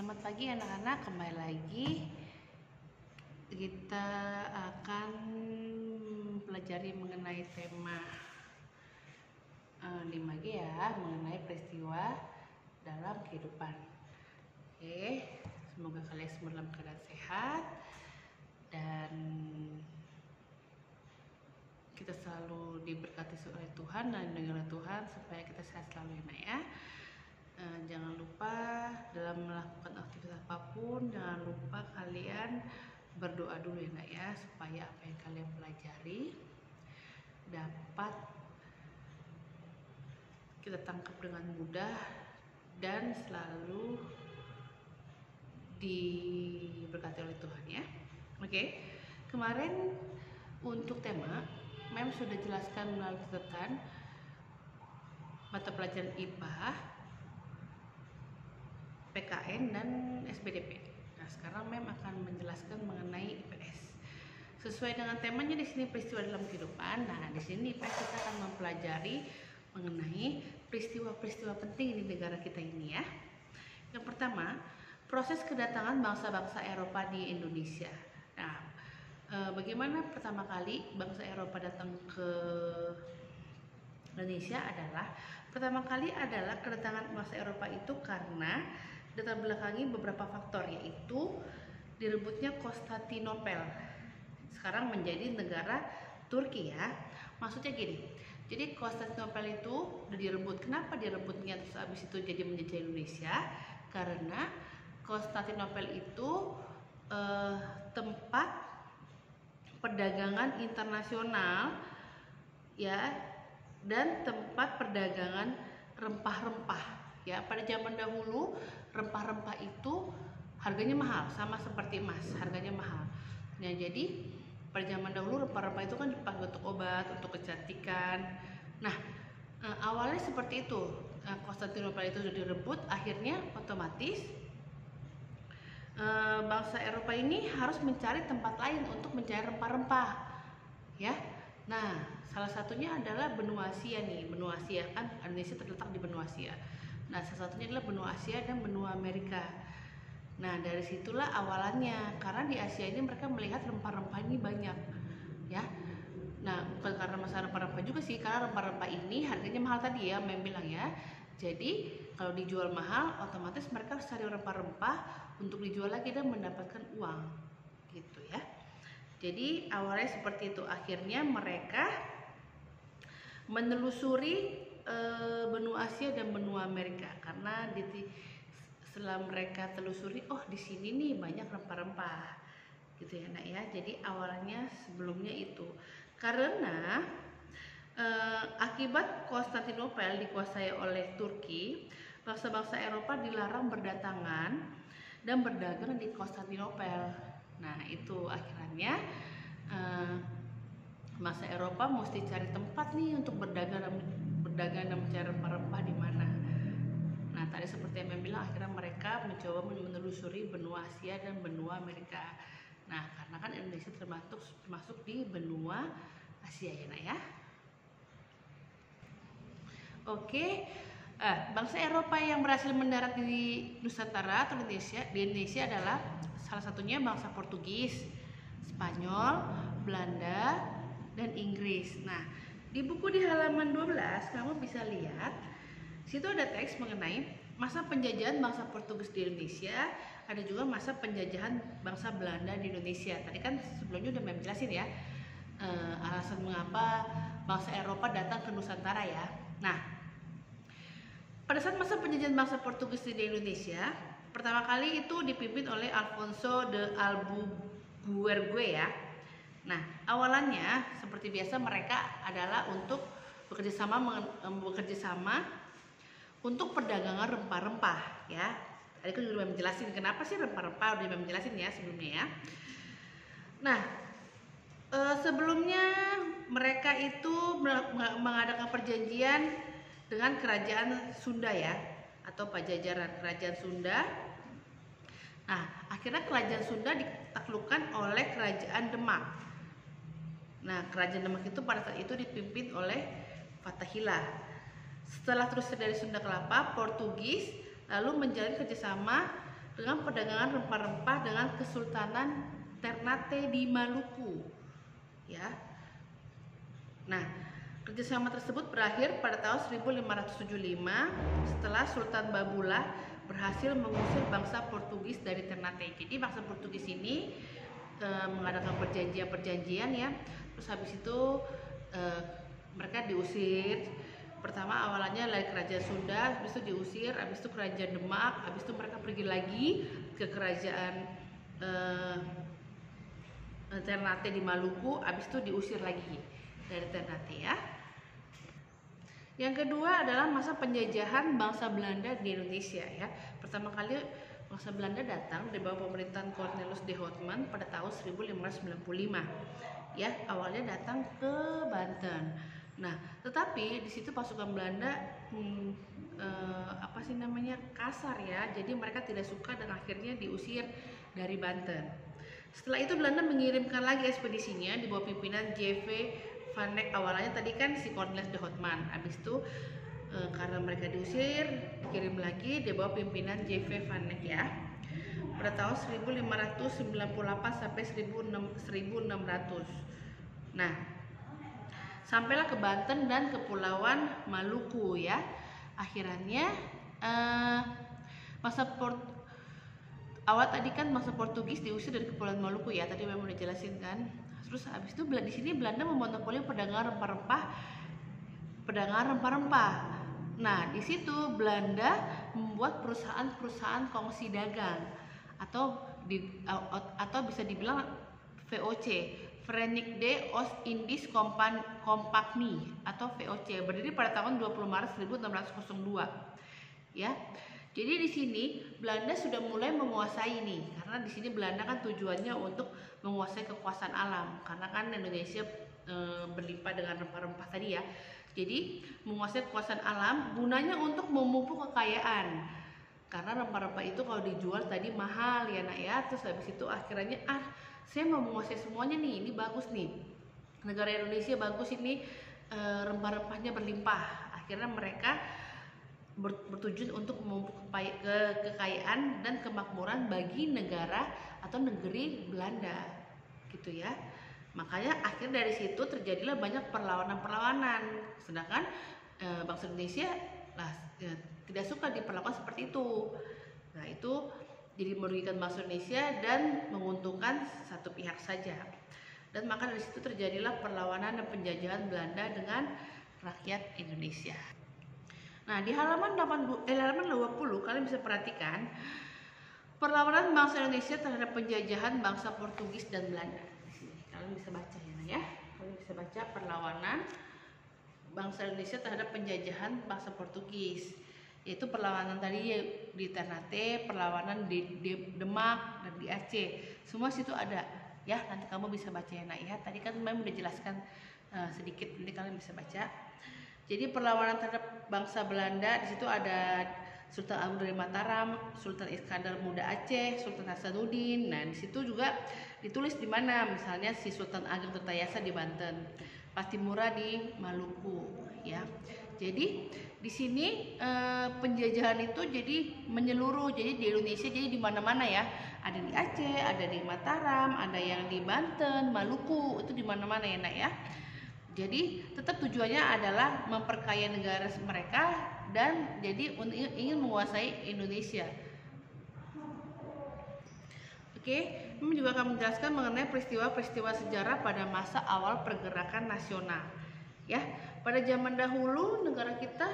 Selamat pagi anak-anak, kembali lagi kita akan pelajari mengenai tema 5G ya, mengenai peristiwa dalam kehidupan. Oke, semoga kalian semua dalam keadaan sehat dan kita selalu diberkati oleh Tuhan dan dilindungi oleh Tuhan supaya kita sehat selalu ya. Jangan lupa dalam melakukan aktivitas apapun, jangan lupa kalian berdoa dulu ya supaya apa yang kalian pelajari dapat kita tangkap dengan mudah dan selalu diberkati oleh Tuhan ya. Oke, kemarin untuk tema Mem sudah jelaskan melalui catatan mata pelajaran IPA, PKN dan SBDP. Nah, sekarang Mem akan menjelaskan mengenai IPS. Sesuai dengan temanya di sini peristiwa dalam kehidupan. Nah, di sini IPS kita akan mempelajari mengenai peristiwa-peristiwa penting di negara kita ini ya. Yang pertama, proses kedatangan bangsa-bangsa Eropa di Indonesia. Nah, bagaimana pertama kali bangsa Eropa datang ke Indonesia adalah pertama kali adalah kedatangan bangsa Eropa itu karena latar belakangi beberapa faktor, yaitu direbutnya Konstantinopel sekarang menjadi negara Turki ya. Maksudnya gini, jadi Konstantinopel itu udah direbut. Kenapa direbutnya terus habis itu jadi menjajah Indonesia? Karena Konstantinopel itu tempat perdagangan internasional ya, dan tempat perdagangan rempah-rempah ya. Pada zaman dahulu rempah-rempah itu harganya mahal, sama seperti emas, harganya mahal. Nah, jadi pada zaman dahulu rempah-rempah itu kan dipakai untuk obat, untuk kecantikan. Nah, awalnya seperti itu. Konstantinopel itu sudah direbut, akhirnya otomatis bangsa Eropa ini harus mencari tempat lain untuk mencari rempah-rempah ya. Nah, salah satunya adalah benua Asia nih. Benua Asia kan Indonesia terletak di benua Asia. Nah, salah satunya adalah benua Asia dan benua Amerika. Nah, dari situlah awalannya, karena di Asia ini mereka melihat rempah-rempah ini banyak ya. Nah, bukan karena masalah rempah-rempah juga sih, karena rempah-rempah ini harganya mahal tadi ya, Mem bilang ya. Jadi kalau dijual mahal, otomatis mereka harus cari rempah-rempah untuk dijual lagi dan mendapatkan uang gitu ya. Jadi awalnya seperti itu. Akhirnya mereka menelusuri benua Asia dan benua Amerika, karena setelah mereka telusuri, oh di sini nih banyak rempah-rempah gitu ya nak ya. Jadi awalnya sebelumnya itu karena akibat Konstantinopel dikuasai oleh Turki, bangsa-bangsa Eropa dilarang berdatangan dan berdagang di Konstantinopel. Nah, itu akhirnya bangsa Eropa mesti cari tempat nih untuk berdagang dan mencari rempah-rempah di mana. Nah, tadi seperti yang bilang, akhirnya mereka mencoba menelusuri benua Asia dan benua Amerika. Nah, karena kan Indonesia termasuk di benua Asia ya nak ya. Oke, bangsa Eropa yang berhasil mendarat di Nusantara atau di Indonesia adalah salah satunya bangsa Portugis, Spanyol, Belanda, dan Inggris. Nah, di buku di halaman 12 kamu bisa lihat, situ ada teks mengenai masa penjajahan bangsa Portugis di Indonesia, ada juga masa penjajahan bangsa Belanda di Indonesia. Tadi kan sebelumnya udah menjelasin ya alasan mengapa bangsa Eropa datang ke Nusantara ya. Nah, pada saat masa penjajahan bangsa Portugis di Indonesia, pertama kali itu dipimpin oleh Alfonso de Albuquerque ya. Nah, awalannya seperti biasa mereka adalah untuk bekerja sama untuk perdagangan rempah-rempah ya. Tadi kan udah menjelasin kenapa sih rempah-rempah, udah menjelasin ya sebelumnya ya. Nah, sebelumnya mereka itu mengadakan perjanjian dengan kerajaan Sunda ya, atau Pajajaran, kerajaan Sunda. Nah, akhirnya kerajaan Sunda ditaklukkan oleh kerajaan Demak. Nah, kerajaan Demak itu pada saat itu dipimpin oleh Fathahillah. Setelah terus dari Sunda Kelapa, Portugis lalu menjalin kerjasama dengan perdagangan rempah-rempah dengan Kesultanan Ternate di Maluku. Ya. Nah, kerjasama tersebut berakhir pada tahun 1575 setelah Sultan Babula berhasil mengusir bangsa Portugis dari Ternate. Jadi bangsa Portugis ini mengadakan perjanjian ya. Terus habis itu mereka diusir. Pertama awalnya dari kerajaan Sunda, habis itu diusir, habis itu kerajaan Demak, habis itu mereka pergi lagi ke kerajaan Ternate di Maluku, habis itu diusir lagi dari Ternate ya. Yang kedua adalah masa penjajahan bangsa Belanda di Indonesia ya. Pertama kali bangsa Belanda datang di bawah pemerintahan Cornelis de Houtman pada tahun 1595. Ya, awalnya datang ke Banten. Nah, tetapi di situ pasukan Belanda kasar ya. Jadi mereka tidak suka dan akhirnya diusir dari Banten. Setelah itu Belanda mengirimkan lagi ekspedisinya di bawah pimpinan J.V. van Eyck. Awalnya tadi kan si Cornelis de Houtman. Habis itu karena mereka diusir, dikirim lagi di bawah pimpinan J.V. van Eyck ya. Pada tahun 1598 sampai 1600. Nah, sampailah ke Banten dan Kepulauan Maluku ya. Akhirnya awal tadi kan masa Portugis diusir dari Kepulauan Maluku ya. Tadi memang udah jelasin kan. Terus habis itu di sini Belanda memonopoli perdagangan rempah-rempah. Nah, di situ Belanda membuat perusahaan-perusahaan kongsi dagang atau bisa dibilang VOC, Verenigde Oost-Indisch Compagnie atau VOC, berdiri pada tahun 20 Maret 1602. Ya. Jadi di sini Belanda sudah mulai menguasai nih, karena di sini Belanda kan tujuannya untuk menguasai kekuasaan alam, karena kan Indonesia berlimpah dengan rempah-rempah tadi ya. Jadi menguasai kekuasaan alam gunanya untuk memupuk kekayaan. Karena rempah-rempah itu kalau dijual tadi mahal ya nak ya. Terus habis itu akhirnya saya mau menguasai semuanya nih, ini bagus nih. Negara Indonesia bagus ini, rempah-rempahnya berlimpah. Akhirnya mereka bertujuan untuk memupuk kekayaan dan kemakmuran bagi negara atau negeri Belanda gitu ya. Makanya akhirnya dari situ terjadilah banyak perlawanan-perlawanan. Sedangkan bangsa Indonesia tidak suka diperlakukan seperti itu. Nah, itu jadi merugikan bangsa Indonesia dan menguntungkan satu pihak saja. Dan maka dari situ terjadilah perlawanan dan penjajahan Belanda dengan rakyat Indonesia. Nah, di halaman 20 kalian bisa perhatikan perlawanan bangsa Indonesia terhadap penjajahan bangsa Portugis dan Belanda. Di sini kalian bisa baca ya. Kalian bisa baca perlawanan bangsa Indonesia terhadap penjajahan bangsa Portugis. Yaitu perlawanan tadi di Ternate, perlawanan di Demak dan di Aceh. Semua situ ada ya, nanti kamu bisa baca ya nak ya. Tadi kan memang udah jelaskan sedikit, nanti kalian bisa baca. Jadi perlawanan terhadap bangsa Belanda di situ ada Sultan Agung dari Mataram, Sultan Iskandar Muda Aceh, Sultan Hasanuddin. Nah, di situ juga ditulis di mana, misalnya si Sultan Ageng Tirtayasa di Banten, Pastimura di Maluku ya. Jadi di sini penjajahan itu jadi menyeluruh, jadi di Indonesia, jadi di mana-mana ya. Ada di Aceh, ada di Mataram, ada yang di Banten, Maluku, itu di mana-mana ya nak ya. Jadi tetap tujuannya adalah memperkaya negara mereka dan jadi ingin menguasai Indonesia. Oke, ini juga akan menjelaskan mengenai peristiwa-peristiwa sejarah pada masa awal pergerakan nasional. Ya, pada zaman dahulu negara kita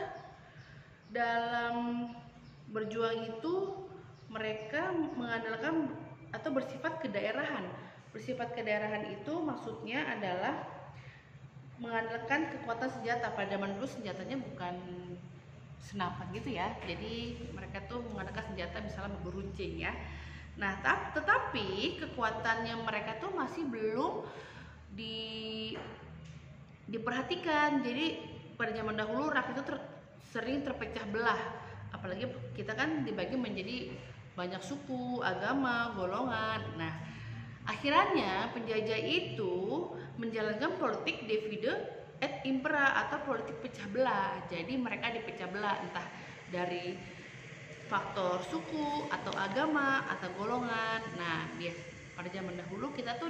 dalam berjuang itu mereka mengandalkan atau bersifat kedaerahan. Bersifat kedaerahan itu maksudnya adalah mengandalkan kekuatan senjata. Pada zaman dulu senjatanya bukan senapan gitu ya. Jadi mereka tuh mengandalkan senjata misalnya beruncing ya. Nah, tetapi kekuatannya mereka tuh masih belum diperhatikan. Jadi pada zaman dahulu rakyat itu sering terpecah belah. Apalagi kita kan dibagi menjadi banyak suku, agama, golongan. Nah, akhirnya penjajah itu menjalankan politik divide et impera atau politik pecah belah. Jadi mereka dipecah belah entah dari faktor suku atau agama atau golongan. Nah, pada zaman dahulu kita tuh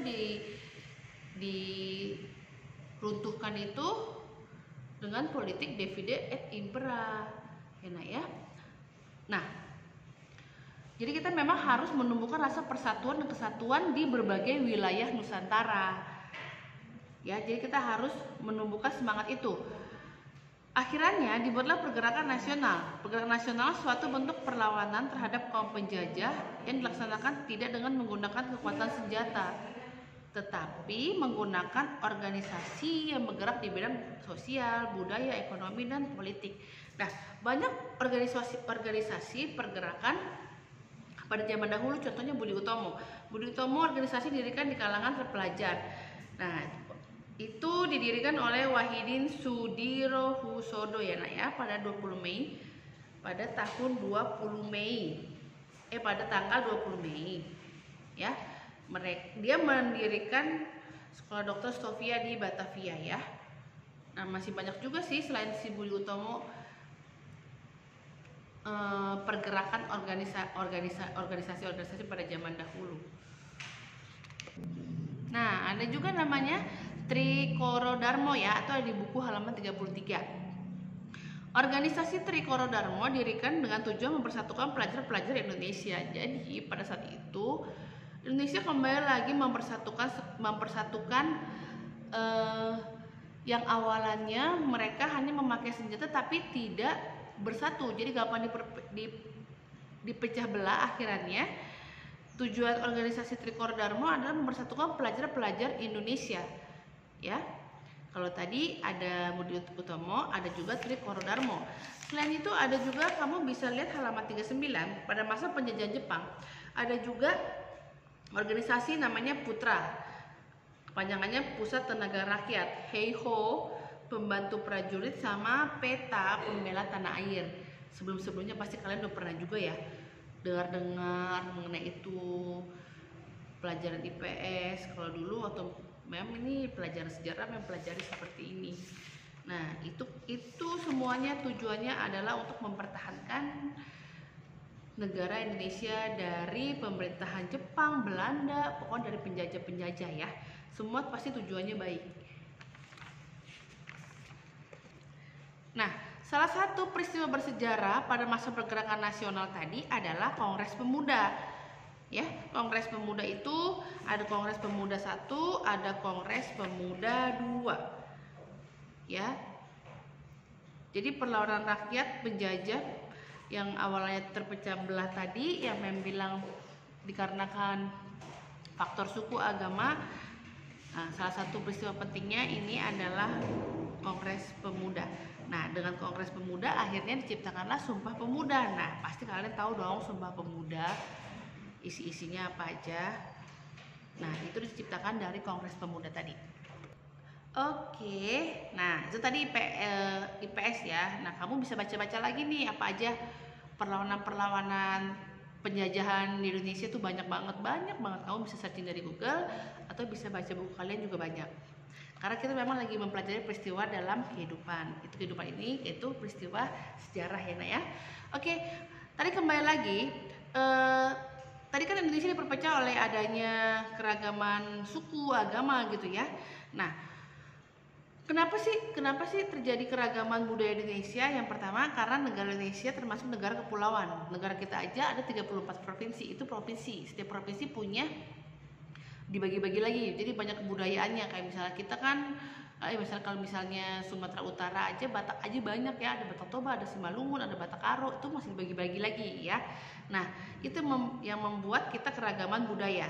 diruntuhkan itu dengan politik divide et impera, ya nak ya. Nah, jadi kita memang harus menumbuhkan rasa persatuan dan kesatuan di berbagai wilayah Nusantara. Ya, jadi kita harus menumbuhkan semangat itu. Akhirnya dibuatlah pergerakan nasional. Pergerakan nasional suatu bentuk perlawanan terhadap kaum penjajah yang dilaksanakan tidak dengan menggunakan kekuatan senjata, tetapi menggunakan organisasi yang bergerak di bidang sosial, budaya, ekonomi, dan politik. Nah, banyak organisasi pergerakan pada zaman dahulu, contohnya Budi Utomo. Budi Utomo organisasi didirikan di kalangan terpelajar. Nah, itu didirikan oleh Wahidin Sudirohusodo ya nak ya, pada 20 Mei pada tahun 20 Mei pada tanggal 20 Mei ya. Dia mendirikan Sekolah Dokter Sofia di Batavia ya. Nah, masih banyak juga sih selain si Budi Utomo pergerakan organisasi pada zaman dahulu. Nah, ada juga namanya Trikoro Darmo ya, atau di buku halaman 33. Organisasi Trikoro Darmo didirikan dengan tujuan mempersatukan pelajar-pelajar Indonesia. Jadi pada saat itu Indonesia kembali lagi mempersatukan yang awalannya mereka hanya memakai senjata tapi tidak bersatu. Jadi gampang dipecah belah. Akhirnya tujuan organisasi Trikoro Darmo adalah mempersatukan pelajar-pelajar Indonesia. Ya, kalau tadi ada Budi Utomo, ada juga Trikoro Darmo. Selain itu ada juga, kamu bisa lihat halaman 39, pada masa penjajahan Jepang ada juga organisasi namanya Putra, kepanjangannya Pusat Tenaga Rakyat, Heiho Pembantu Prajurit, sama PETA Pembela Tanah Air. Sebelum-sebelumnya pasti kalian udah pernah juga ya dengar mengenai itu, pelajaran IPS. Kalau dulu waktu ini pelajaran sejarah mempelajari seperti ini. Nah, itu semuanya tujuannya adalah untuk mempertahankan negara Indonesia dari pemerintahan Jepang, Belanda, pokoknya dari penjajah-penjajah ya. Semua pasti tujuannya baik. Nah, salah satu peristiwa bersejarah pada masa pergerakan nasional tadi adalah Kongres Pemuda. Ya, Kongres Pemuda itu ada Kongres Pemuda 1, ada Kongres Pemuda 2. Ya. Jadi perlawanan rakyat penjajah yang awalnya terpecah belah tadi, yang membilang dikarenakan faktor suku, agama. Nah, salah satu peristiwa pentingnya ini adalah Kongres Pemuda. Nah, dengan Kongres Pemuda akhirnya diciptakanlah Sumpah Pemuda. Nah, pasti kalian tahu dong Sumpah Pemuda isi-isinya apa aja. Nah, itu diciptakan dari Kongres Pemuda tadi. Oke, nah itu tadi IPS ya. Nah, kamu bisa baca-baca lagi nih apa aja perlawanan-perlawanan penjajahan di Indonesia tuh banyak banget. Kamu bisa searching dari Google atau bisa baca buku kalian juga banyak. Karena kita memang lagi mempelajari peristiwa dalam kehidupan. Kehidupan ini yaitu peristiwa sejarah ya, Nak ya. Oke, tadi kembali lagi. Tadi kan Indonesia diperpecah oleh adanya keragaman suku, agama gitu ya. Nah, kenapa sih terjadi keragaman budaya Indonesia? Yang pertama karena negara Indonesia termasuk negara kepulauan. Negara kita aja ada 34 provinsi, itu provinsi. Setiap provinsi punya dibagi-bagi lagi. Jadi banyak kebudayaannya, kayak misalnya kita kan kalau misalnya Sumatera Utara aja, Batak aja banyak ya, ada Batak Toba, ada Simalungun, ada Batak Karo, itu masih dibagi-bagi lagi ya. Nah, itu yang membuat kita keragaman budaya.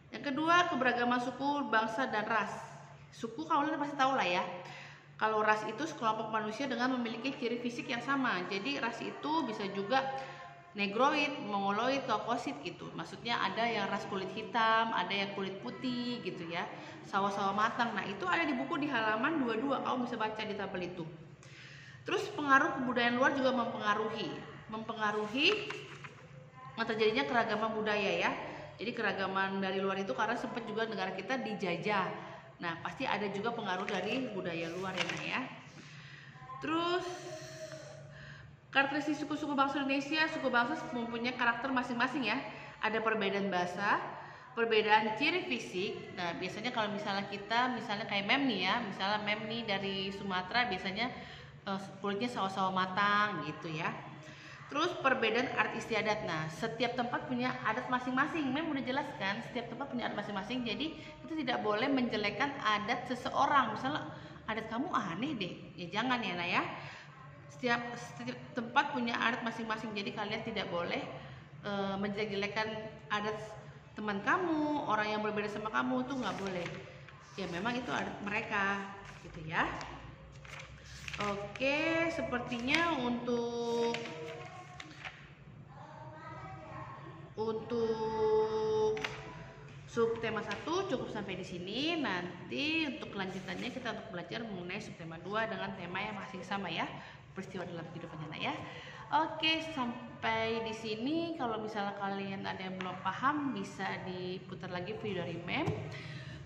Yang kedua, keberagaman suku, bangsa, dan ras. Suku kalian pasti tahu lah ya. Kalau ras itu sekelompok manusia dengan memiliki ciri fisik yang sama. Jadi ras itu bisa juga Negroid, Mongoloid, Kaukasid gitu. Maksudnya ada yang ras kulit hitam, ada yang kulit putih gitu ya. Sawo-sawo matang. Nah, itu ada di buku di halaman 22. Kamu bisa baca di tabel itu. Terus pengaruh kebudayaan luar juga mempengaruhi terjadinya keragaman budaya ya. Jadi keragaman dari luar itu karena sempat juga negara kita dijajah. Nah, pasti ada juga pengaruh dari budaya luar ya. Terus Karakteristik suku-suku bangsa Indonesia, suku bangsa mempunyai karakter masing-masing ya. Ada perbedaan bahasa, perbedaan ciri fisik. Nah, biasanya kalau misalnya kita, misalnya kayak Mem nih ya, misalnya Mem nih dari Sumatera biasanya kulitnya sawo-sawo matang gitu ya. Terus perbedaan adat istiadat. Nah, setiap tempat punya adat masing-masing. Mem udah jelaskan, setiap tempat punya adat masing-masing. Jadi itu tidak boleh menjelekkan adat seseorang. Misalnya adat kamu aneh deh, ya jangan ya Nak ya. Setiap tempat punya adat masing-masing, jadi kalian tidak boleh menjelek-jelekan adat teman kamu, orang yang berbeda sama kamu tuh nggak boleh. Ya memang itu adat mereka, gitu ya. Oke, sepertinya untuk subtema 1 cukup sampai di sini. Nanti untuk kelanjutannya kita untuk belajar mengenai subtema 2 dengan tema yang masih sama ya, peristiwa dalam kehidupan nyata ya. Oke, sampai di sini. Kalau misalnya kalian ada yang belum paham, bisa diputar lagi video dari Mem.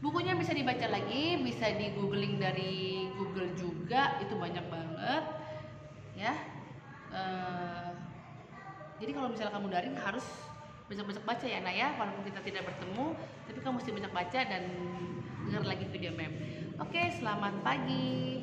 Bukunya bisa dibaca lagi, bisa di googling dari Google juga, itu banyak banget ya. Jadi kalau misalnya kamu daring harus banyak-banyak baca ya Nak ya, walaupun kita tidak bertemu, tapi kamu mesti banyak baca dan dengar lagi video Mem. Oke, selamat pagi.